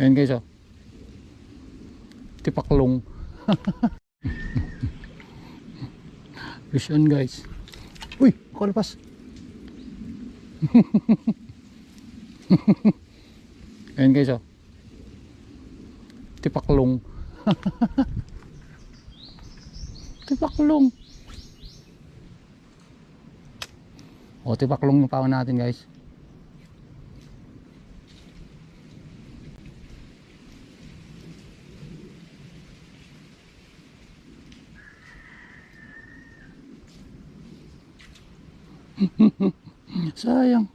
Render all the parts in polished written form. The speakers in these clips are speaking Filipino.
Ayan guys, oh. Tipaklong. Fish on guys. Uy, kalapas. Ayan guys, oh. Tipaklong. Tipaklong. O, tipaklong yung paon natin guys. Sayang.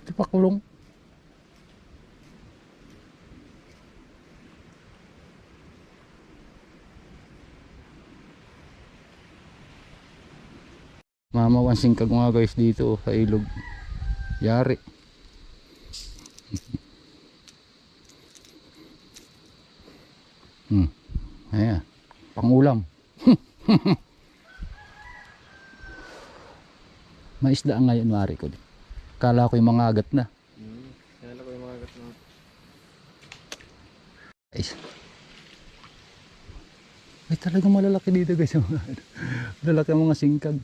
Tipaklong. Mamawansing kag mga guys dito sa ilog. Yari. Ayan. Pangulam. Maisda ang ngayon mari ko. Kala ko yung mga agat na. Kala ko yung mga agat na. Guys. Ay talagang malalaki dito guys. Malalaki ang mga singkag.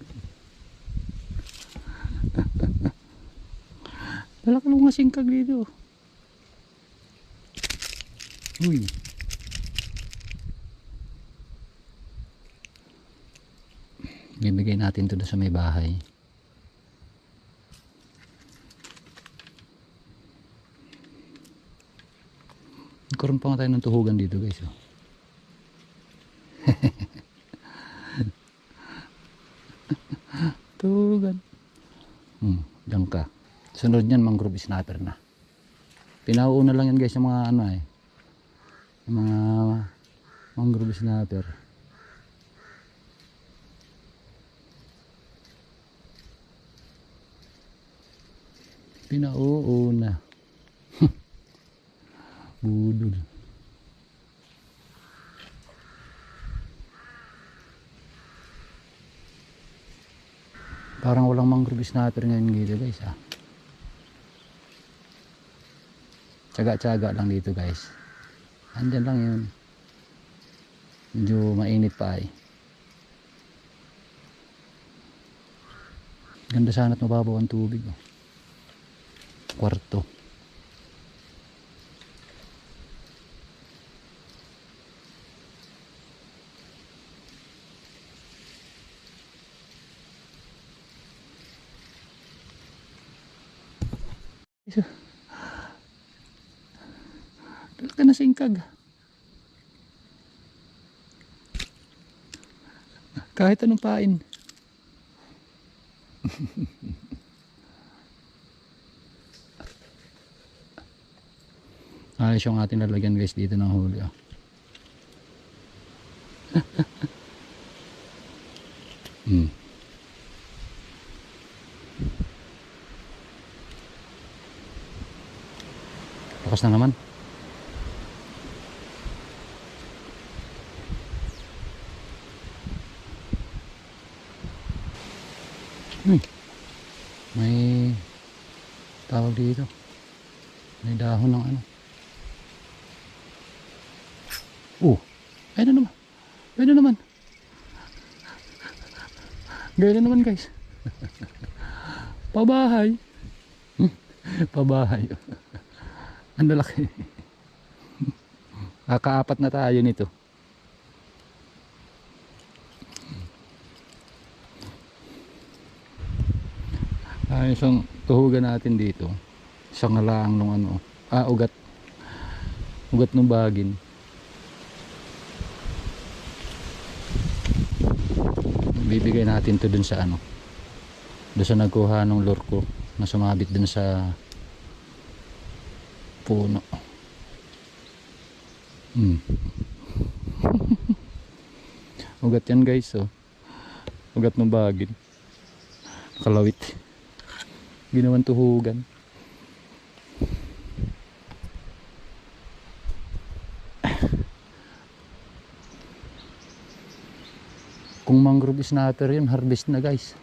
Malalaki ang mga singkag dito. Uy. Bibigay natin ito sa may bahay. Nagkaroon pa nga tayo ng tuhugan dito guys. Oh. Tuhugan. Diyan ka. Sunod niyan mangrove snapper na. Pinauuna lang yan guys yung mga ano eh. Yung mga mangrove snapper. Pinauuna. Budol. Parang walang mangrove snapper ngayon dito guys ah. Tsaga-tsaga lang dito guys. Andyan lang yun. Medyo mainit pa eh. Ganda sana at mababaw ang tubig oh. Kwarto. Talaga na singkag. Kahit anong pain. Ayos yung ating lalagyan guys dito ng huli oh. Lakas na naman. May tawag dito. May dahon ng ano. Ayun na naman. Ayun na naman. Gaya na naman guys. Pabahay. Pabahay. Ang lalaki. Kakaapat na tayo nito. Ayos ang tuhugan natin dito. Isang halaang nung ano. Ugat. Ugat ng bagin. Bibigay natin to dun sa ano. Doon sa nagkuha ng lure ko na sumabit dun sa puno. Ugat yan guys oh. Ugat ng bagin. Kalawit. Ginawan tuhugan. Kung mangrove snapper yun, harvest na guys.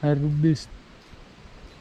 Harvest.